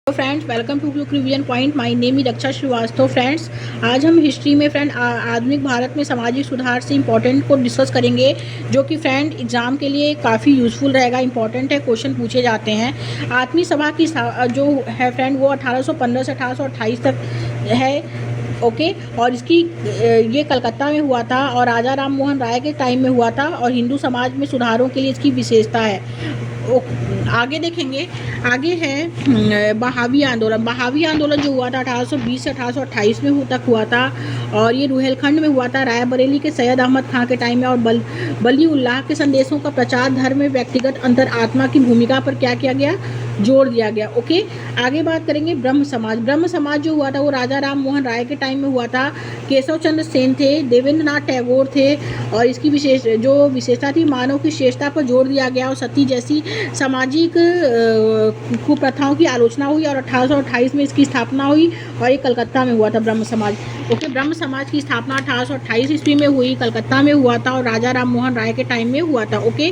Friends, welcome to quick revision point. My name is Raksha Shrivastava. Friends, आज हम history में आधुनिक भारत में सामाजिक सुधार से इम्पोर्टेंट को डिस्कस करेंगे, जो कि फ्रेंड एग्जाम के लिए काफ़ी यूज़फुल रहेगा, इंपॉर्टेंट है, क्वेश्चन पूछे जाते हैं। आठवीं सभा की जो है फ्रेंड वो 1815 से 1828 तक है। ओके और इसकी ये कलकत्ता में हुआ था और राजा राम मोहन राय के टाइम में हुआ था और हिंदू समाज में सुधारों के लिए इसकी विशेषता है। आगे देखेंगे। आगे है बहावी आंदोलन। बहावी आंदोलन जो हुआ था 1820 से 1828 में तक हुआ था और ये रुहेलखंड में हुआ था। रायबरेली के सैयद अहमद खां के टाइम में और बली उल्लाह के संदेशों का प्रचार, धर्म में व्यक्तिगत अंतर आत्मा की भूमिका पर क्या किया गया, जोर दिया गया। ओके, आगे बात करेंगे ब्रह्म समाज। ब्रह्म समाज जो हुआ था वो राजा राम मोहन राय के टाइम में हुआ था। केशव चंद्र सेन थे, देवेंद्र नाथ टैगोर थे और इसकी विशेषता थी मानव की श्रेष्ठता पर जोर दिया गया और सती जैसी सामाजिक कुप्रथाओं की आलोचना हुई और 1828 में इसकी स्थापना हुई और ये कलकत्ता में हुआ था ब्रह्म समाज। ओके, ब्रह्म समाज की स्थापना 1828 ईस्वी में हुई, कलकत्ता में हुआ था और राजा राम मोहन राय के टाइम में हुआ था। ओके,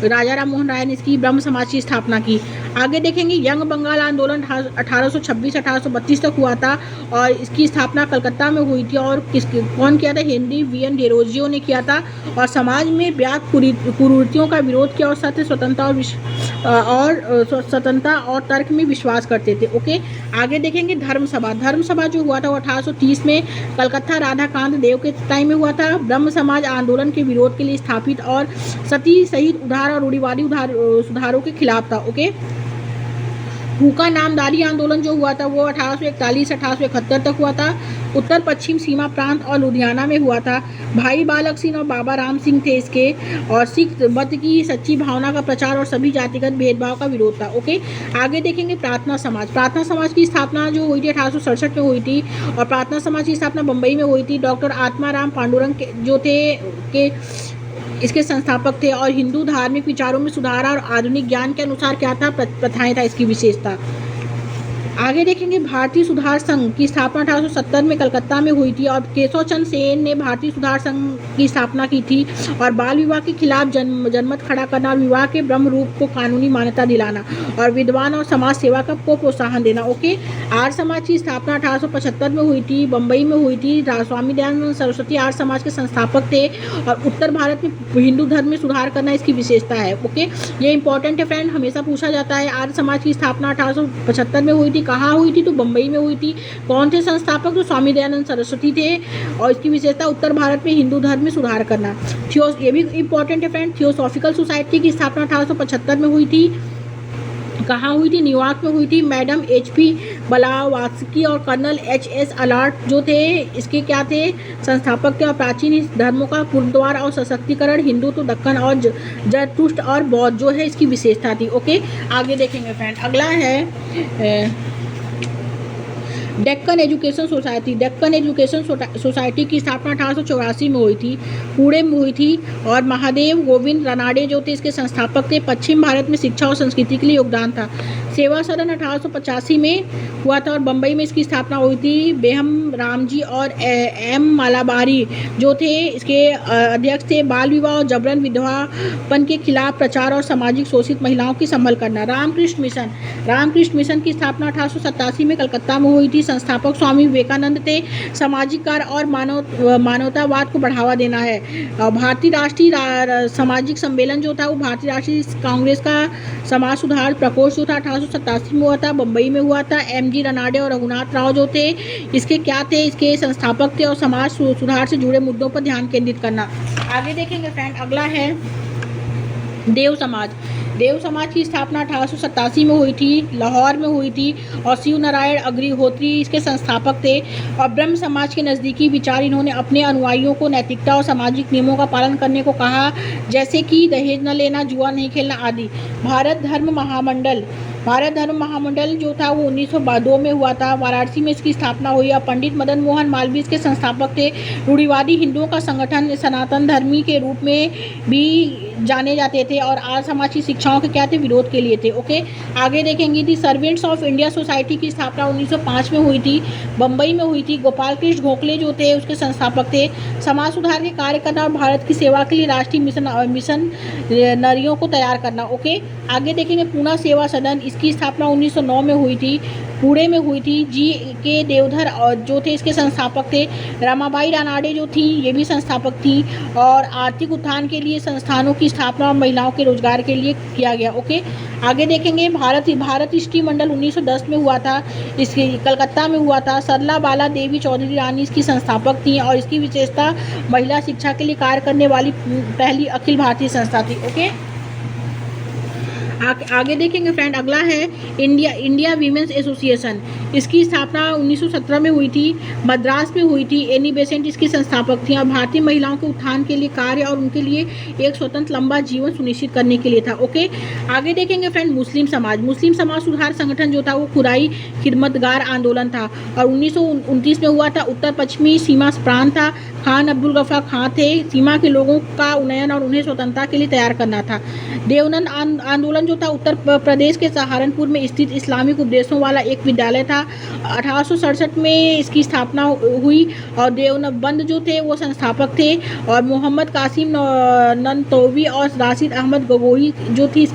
राजा राम मोहन राय ने इसकी ब्रह्म समाज की स्थापना की। आगे देखेंगे यंग बंगाल आंदोलन 1826-1832 तक हुआ था और इसकी स्थापना कलकत्ता में हुई थी और कौन किया था, हेनरी वी एन डेरोजियो ने किया था और समाज में व्याप्त कुरीतियों का विरोध किया और सत्य, स्वतंत्रता और तर्क में विश्वास करते थे। ओके, आगे देखेंगे धर्म सभा। धर्म सभा जो हुआ था वो 1830 में कलकत्ता राधाकांत देव के टाइम में हुआ था। ब्रह्म समाज आंदोलन के विरोध के लिए स्थापित और सती सहित उदार और रूढ़िवादी सुधारों के खिलाफ था। ओके, हुका नामदारी आंदोलन जो हुआ था वो 1841 से 1871 तक हुआ था। उत्तर पश्चिम सीमा प्रांत और लुधियाना में हुआ था। भाई बालक सिंह और बाबा राम सिंह थे इसके और सिख मत की सच्ची भावना का प्रचार और सभी जातिगत भेदभाव का विरोध था। ओके, आगे देखेंगे प्रार्थना समाज। प्रार्थना समाज की स्थापना जो हुई थी 1867 में हुई थी और प्रार्थना समाज की स्थापना बम्बई में हुई थी। डॉक्टर आत्माराम पांडुरंग जो थे के इसके संस्थापक थे और हिंदू धार्मिक विचारों में सुधार और आधुनिक ज्ञान के अनुसार क्या था, प्रथाएं था इसकी विशेषता। आगे देखेंगे भारतीय सुधार संघ की स्थापना 1870 में कलकत्ता में हुई थी और केशव चंद्र सेन ने भारतीय सुधार संघ की स्थापना की थी और बाल विवाह के खिलाफ जनमत खड़ा करना और विवाह के ब्रह्म रूप को कानूनी मान्यता दिलाना और विद्वान और समाज सेवा को प्रोत्साहन देना। ओके, आर्य समाज की स्थापना 1875 में हुई थी, बम्बई में हुई थी। स्वामी दयानंद सरस्वती आर्य समाज के संस्थापक थे और उत्तर भारत में हिंदू धर्म में सुधार करना इसकी विशेषता है। ओके, ये इंपॉर्टेंट है फ्रेंड, हमेशा पूछा जाता है। आर्य समाज की स्थापना 1875 में हुई थी। कहाँ हुई थी, तो बम्बई में हुई थी। कौन थे संस्थापक, तो स्वामी दयानंद सरस्वती थे और इसकी विशेषता उत्तर भारत में हिंदू धर्म में सुधार करना। ये भी इंपॉर्टेंट है फ्रेंड। थियोसॉफिकल सोसाइटी की स्थापना 1875 में हुई थी। कहाँ हुई थी, न्यूयॉर्क में हुई थी। Madam HP. ब्लावात्स्की और कर्नल एच.एस. अलार्ट जो थे इसके क्या थे, संस्थापक थे और प्राचीन धर्मों का पुनरुद्धार और सशक्तिकरण, हिंदू तो दक्कन और जरतुष्ट और बौद्ध जो है इसकी विशेषता थी। ओके, आगे देखेंगे फ्रेंड। अगला है Deccan education society. Deccan education society की स्थापना 1884 में हुई थी, पुणे में हुई थी और महादेव गोविंद रानाडे जो थे इसके संस्थापक थे। पश्चिम भारत में शिक्षा और संस्कृति के लिए योगदान था। सेवा सदन 1885 में हुआ था और बम्बई में इसकी स्थापना हुई थी। बेहम रामजी और एम मालाबारी जो थे इसके अध्यक्ष थे। बाल विवाह और जबरन विधवापन के खिलाफ प्रचार और सामाजिक शोषित महिलाओं की संभल करना। रामकृष्ण मिशन। रामकृष्ण मिशन की स्थापना 1887 में कलकत्ता में हुई थी। संस्थापक स्वामी विवेकानंद थे। सामाजिक कार्य और मानवतावाद को बढ़ावा देना है। भारतीय राष्ट्रीय सामाजिक सम्मेलन जो था वो भारतीय राष्ट्रीय कांग्रेस का समाज सुधार प्रकोष्ठ जो था 1887 में हुआ था, बम्बई में हुआ था। एम.जी. रानाडे और रघुनाथ राव जो थे इसके क्या थे, इसके संस्थापक थे और समाज सुधार से जुड़े मुद्दों पर ध्यान केंद्रित करना। आगे देखेंगे फ्रेंड। अगला है देव समाज। देव समाज की स्थापना 1887 में हुई थी, लाहौर में हुई थी और शिव नारायण अग्निहोत्री इसके संस्थापक थे और ब्रह्म समाज के नज़दीकी विचार इन्होंने अपने अनुयायियों को नैतिकता और सामाजिक नियमों का पालन करने को कहा, जैसे कि दहेज न लेना, जुआ नहीं खेलना आदि। भारत धर्म महामंडल जो था वो 1902 में हुआ था। वाराणसी में इसकी स्थापना हुई और पंडित मदन मोहन मालवीय इसके संस्थापक थे। रूढ़िवादी हिंदुओं का संगठन सनातन धर्मी के रूप में भी जाने जाते थे और आर्य समाज की शिक्षाओं के क्या थे, विरोध के लिए थे। ओके, आगे देखेंगे दी सर्वेंट्स ऑफ इंडिया सोसाइटी की स्थापना 1905 में हुई थी, बम्बई में हुई थी। गोपाल कृष्ण गोखले जो थे उसके संस्थापक थे। समाज सुधार के कार्य करना और भारत की सेवा के लिए राष्ट्रीय मिशन नरियों को तैयार करना। ओके, आगे देखेंगे पूना सेवा सदन। इसकी स्थापना 1909 में हुई थी। पुणे में हुई थी। जी के देवधर और जो थे इसके संस्थापक थे। रमाबाई रानाडे जो थी ये भी संस्थापक थी। और आर्थिक उत्थान के लिए संस्थानों की स्थापना और महिलाओं के रोजगार के लिए किया गया। ओके, आगे देखेंगे भारत स्त्री मंडल 1910 में हुआ था, इसके कलकत्ता में हुआ था। सरला बाला देवी चौधरी रानी इसकी संस्थापक थी और इसकी विशेषता महिला शिक्षा के लिए कार्य करने वाली पहली अखिल भारतीय संस्था थी। ओके, आगे देखेंगे फ्रेंड, अगला है इंडिया वीमेंस एसोसिएशन। इसकी स्थापना 1917 में हुई थी, मद्रास में हुई थी। एनी बेसेंट इसकी संस्थापक थी और भारतीय महिलाओं के उत्थान के लिए कार्य और उनके लिए एक स्वतंत्र लंबा जीवन सुनिश्चित करने के लिए था। ओके, आगे देखेंगे फ्रेंड, मुस्लिम समाज सुधार संगठन जो था वो खुदाई खिदमतगार आंदोलन था और 1929 में हुआ था। उत्तर पश्चिमी सीमा प्रांत था। खान अब्दुल गफार खां थे। सीमा के लोगों का उन्नयन और उन्हें स्वतंत्रता के लिए तैयार करना था। देवनंद आंदोलन जो था उत्तर प्रदेश के सहारनपुर में स्थित इस्लामिक उपदेशों वाला एक विद्यालय था। 1867 में इसकी स्थापना हुई और देवबंद जो थे वो संस्थापक थे और मोहम्मद कासिम ननतोवी और राशिद अहमद गगोई जो थी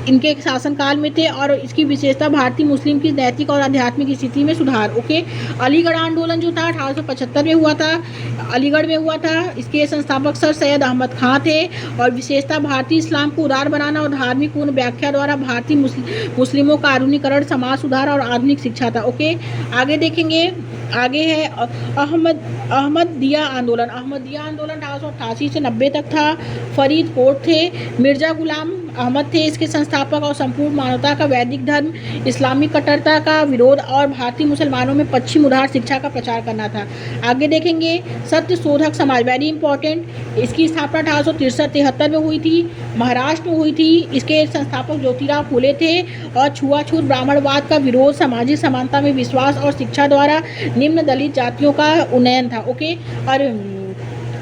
इनके शासनकाल में थे और इसकी विशेषता भारतीय मुस्लिम की नैतिक और आध्यात्मिक स्थिति में सुधार। ओके, अलीगढ़ आंदोलन जो था 1875 में हुआ था, अलीगढ़ में हुआ था। इसके संस्थापक सर सैयद अहमद खां थे और विशेषता भारतीय इस्लाम को उदार बनाना और धार्मिक पूर्ण व्याख्या द्वारा भारतीय मुस्लिमों का आधुनिकरण, समाज सुधार और आधुनिक शिक्षा था। ओके, आगे देखेंगे, आगे है अहमदिया आंदोलन 1888 से 90 तक था। फरीदकोट थे। मिर्जा गुलाम अहमद थे इसके संस्थापक और संपूर्ण मानवता का वैदिक धर्म, इस्लामिक कट्टरता का विरोध और भारतीय मुसलमानों में पश्चिम उदार शिक्षा का प्रचार करना था। आगे देखेंगे सत्य शोधक समाज, वेरी इंपॉर्टेंट। इसकी स्थापना 1873 में हुई थी, महाराष्ट्र में हुई थी। इसके संस्थापक ज्योतिराव फूले थे और छुआछूत ब्राह्मणवाद का विरोध, सामाजिक समानता में विश्वास और शिक्षा द्वारा निम्न दलित जातियों का उन्नयन था। ओके, और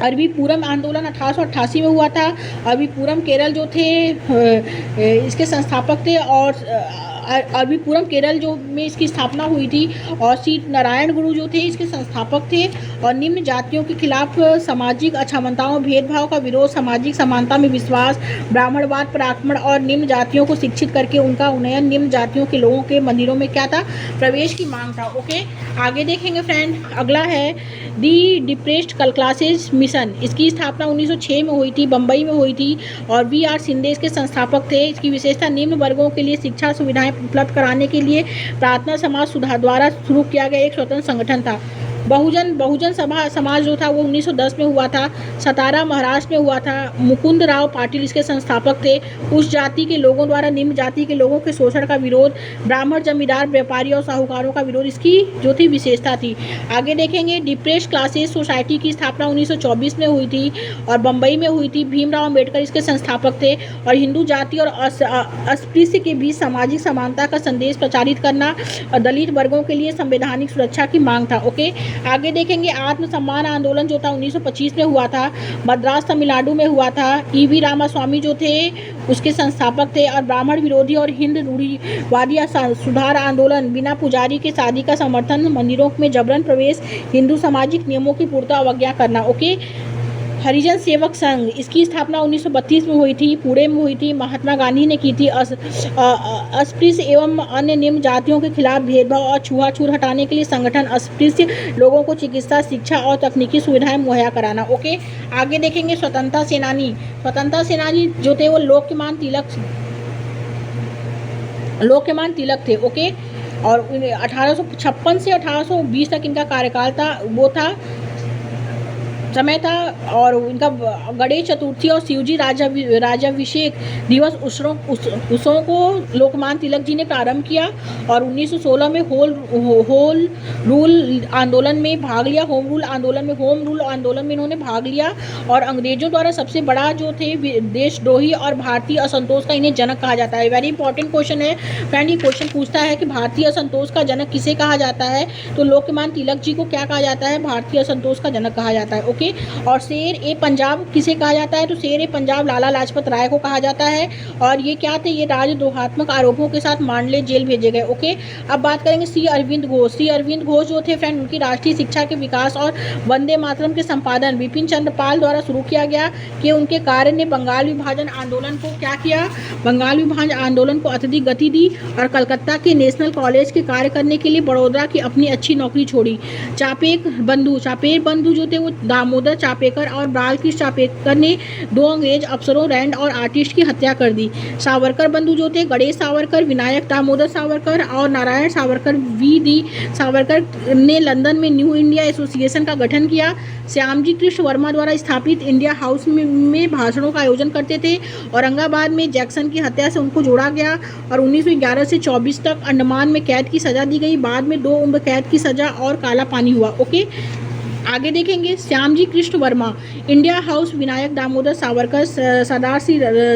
अरबी पूरम आंदोलन 1888 में हुआ था। अरबी पूरम केरल जो थे इसके संस्थापक थे और अरबी पूरम केरल जो में इसकी स्थापना हुई थी और श्री नारायण गुरु जो थे इसके संस्थापक थे और निम्न जातियों के खिलाफ सामाजिक अक्षमताओं, भेदभाव का विरोध, सामाजिक समानता में विश्वास, ब्राह्मणवाद पर आक्रमण और निम्न जातियों को शिक्षित करके उनका उन्नयन, निम्न जातियों के लोगों के मंदिरों में क्या था, प्रवेश की मांग था। ओके, आगे देखेंगे फ्रेंड, अगला है दी डिप्रेस्ड क्लासेज मिशन। इसकी स्थापना 1906 में हुई थी, बम्बई में हुई थी और वी.आर. सिंधे इसके संस्थापक थे। इसकी विशेषता निम्न वर्गों के लिए शिक्षा सुविधाएं उपलब्ध कराने के लिए प्रार्थना समाज सुधार द्वारा शुरू किया गया एक स्वतंत्र संगठन था। बहुजन सभा समाज जो था वो 1910 में हुआ था, सतारा महाराष्ट्र में हुआ था। मुकुंद राव पाटिल इसके संस्थापक थे। उस जाति के लोगों द्वारा निम्न जाति के लोगों के शोषण का विरोध, ब्राह्मण जमींदार व्यापारी और साहूकारों का विरोध इसकी जो थी विशेषता थी। आगे देखेंगे डिप्रेस्ड क्लासेस सोसाइटी की स्थापना 1924 में हुई थी और बम्बई में हुई थी। भीमराव अम्बेडकर इसके संस्थापक थे और हिंदू जाति और अस्पृश्य के बीच सामाजिक समानता का संदेश प्रचारित करना और दलित वर्गों के लिए संवैधानिक सुरक्षा की मांग था। ओके, आगे देखेंगे आत्मसम्मान आंदोलन जो था 1925 में हुआ था, मद्रास तमिलनाडु में हुआ था। ई.वी. रामास्वामी जो थे उसके संस्थापक थे और ब्राह्मण विरोधी और हिंद रूढ़िवादी सुधार आंदोलन, बिना पुजारी के शादी का समर्थन, मंदिरों में जबरन प्रवेश, हिंदू सामाजिक नियमों की पूर्णतः अवज्ञा करना। ओके, हरिजन सेवक संघ, इसकी स्थापना 1932 में हुई थी, पुणे में हुई थी। महात्मा गांधी ने की थी। अस्पृश्य एवं अन्य निम्न जातियों के खिलाफ भेदभाव और छुआछूत हटाने के लिए संगठन, अस्पृश्य लोगों को चिकित्सा, शिक्षा और तकनीकी सुविधाएं मुहैया कराना। ओके, आगे देखेंगे स्वतंत्रता सेनानी जो थे वो लोकमान्य तिलक थे। ओके, और 1856 से 1820 तक इनका कार्यकाल था, वो था समय था और इनका गणेश चतुर्थी और शिवजी राज्याभिषेक दिवस उत्सवों को लोकमान्य तिलक जी ने प्रारंभ किया और 1916 में होम रूल आंदोलन में भाग लिया। होम रूल आंदोलन में इन्होंने भाग लिया और अंग्रेजों द्वारा सबसे बड़ा जो थे देशद्रोही और भारतीय असंतोष का इन्हें जनक कहा जाता है। वेरी इंपॉर्टेंट क्वेश्चन है फ्रेंड, ये क्वेश्चन पूछता है कि भारतीय असंतोष का जनक किसे कहा जाता है, तो लोकमान्य तिलक जी को क्या कहा जाता है, भारतीय असंतोष का जनक कहा जाता है। Okay, okay. और शेर ए पंजाब किसे कहा जाता है, तो शेर ए पंजाब लाला लाजपत राय को कहा जाता है। और ये क्या थे, ये राजद्रोहात्मक आरोपों के साथ मांडले जेल भेजे गए। ओके। अब बात करेंगे सी अरविंद घोष। सी अरविंद घोष जो थे फ्रेंड, उनकी राष्ट्रीय शिक्षा के विकास और वंदे मातरम के संपादन बिपिन चंद्र पाल द्वारा शुरू किया गया कि उनके कार्य ने बंगाल विभाजन आंदोलन को क्या किया, बंगाल विभाजन आंदोलन को अत्यधिक गति दी और कलकत्ता के नेशनल कॉलेज के कार्य करने के लिए बड़ौदा की अपनी अच्छी नौकरी छोड़ी। चापेर बंधु जो थे वो दामोदर चापेकर और बालकृष्ण चापेकर ने 2 अंग्रेज अफसरों रैंड और आर्टिस्ट की हत्या कर दी। सावरकर बंधु जो थे गणेश सावरकर, विनायक दामोदर सावरकर और नारायण सावरकर वी.डी. सावरकर ने लंदन में न्यू इंडिया एसोसिएशन का गठन किया। श्यामजी कृष्ण वर्मा द्वारा स्थापित इंडिया हाउस में भाषणों का आयोजन करते थे। औरंगाबाद में जैक्सन की हत्या से उनको जोड़ा गया और 1911 से 24 तक अंडमान में कैद की सजा दी गई। बाद में 2 उम्र कैद की सजा और काला पानी हुआ। ओके। आगे देखेंगे Shyamji Krishna Verma, India house Vinayak Damodar Savarkar, Sardar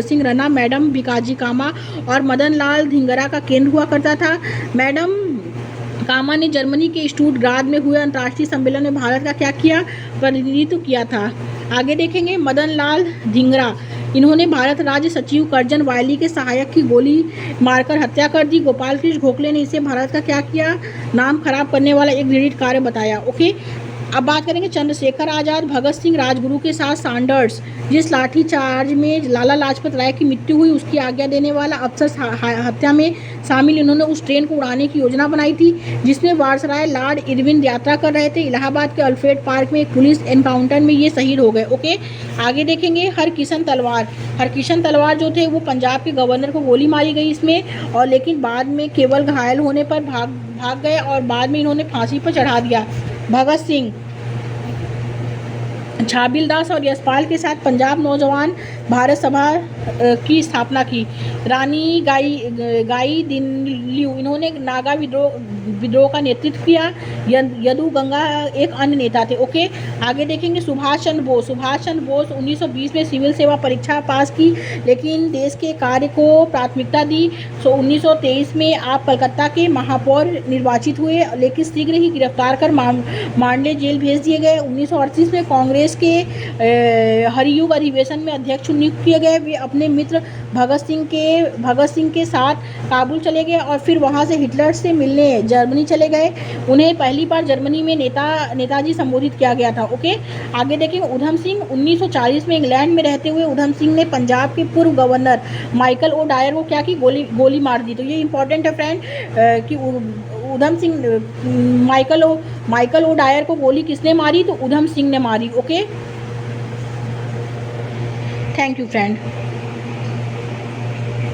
Singh रना, madam Bhikaji कामा और मदन लाल धिंगरा का केंद्र हुआ करता था। मैडम कामा ने जर्मनी के स्टुटगार्ट में हुए अंतर्राष्ट्रीय सम्मेलन में भारत का क्या किया, प्रतिनिधित्व किया था। आगे देखेंगे मदन लाल धिंगरा, इन्होंने भारत राज्य सचिव कर्जन वायली के सहायक की गोली मारकर हत्या कर दी। गोपाल कृष्ण गोखले ने इसे भारत का क्या किया, नाम खराब करने वाला एक घृणित कार्य बताया। ओके। अब बात करेंगे चंद्रशेखर आज़ाद, भगत सिंह राजगुरु के साथ सैंडर्स, जिस लाठी चार्ज में लाला लाजपत राय की मृत्यु हुई उसकी आज्ञा देने वाला अफसर हत्या में शामिल। इन्होंने उस ट्रेन को उड़ाने की योजना बनाई थी जिसमें वायसराय लॉर्ड इरविन यात्रा कर रहे थे। इलाहाबाद के अल्फ्रेड पार्क में एक पुलिस एनकाउंटर में ये शहीद हो गए। ओके। आगे देखेंगे हरकिशन तलवार जो थे वो पंजाब के गवर्नर को गोली मारी गई इसमें, और लेकिन बाद में केवल घायल होने पर भाग गए और बाद में इन्होंने फांसी पर चढ़ा दिया। भगत सिंह छाबिल दास और यशपाल के साथ पंजाब नौजवान भारत सभा की स्थापना की। रानी गाई दिनलियू, इन्होंने नागा विद्रोह का नेतृत्व किया। यदु गंगा एक अन्य नेता थे। ओके। आगे देखेंगे सुभाष चंद्र बोस 1920 में सिविल सेवा परीक्षा पास की लेकिन देश के कार्य को प्राथमिकता दी। 1923 में आप कलकत्ता के महापौर निर्वाचित हुए लेकिन शीघ्र ही गिरफ्तार कर मांडले जेल भेज दिए गए। 1938 में कांग्रेस के हरियुग अधिवेशन में अध्यक्ष नियुक्त किए गए। वे अपने मित्र भगत सिंह के साथ काबुल चले गए और फिर वहां से हिटलर से मिलने जर्मनी चले गए। उन्हें पहली बार जर्मनी में नेताजी संबोधित किया गया था। ओके। आगे देखेंगे उधम सिंह 1940 में इंग्लैंड में रहते हुए उधम सिंह ने पंजाब के पूर्व गवर्नर माइकल ओ डायर को क्या की, गोली मार दी। तो ये इंपॉर्टेंट है फ्रेंड कि Udham Singh Michael O Dyer को गोली किसने मारी, तो उधम सिंह ने मारी। ओके। Thank you friend.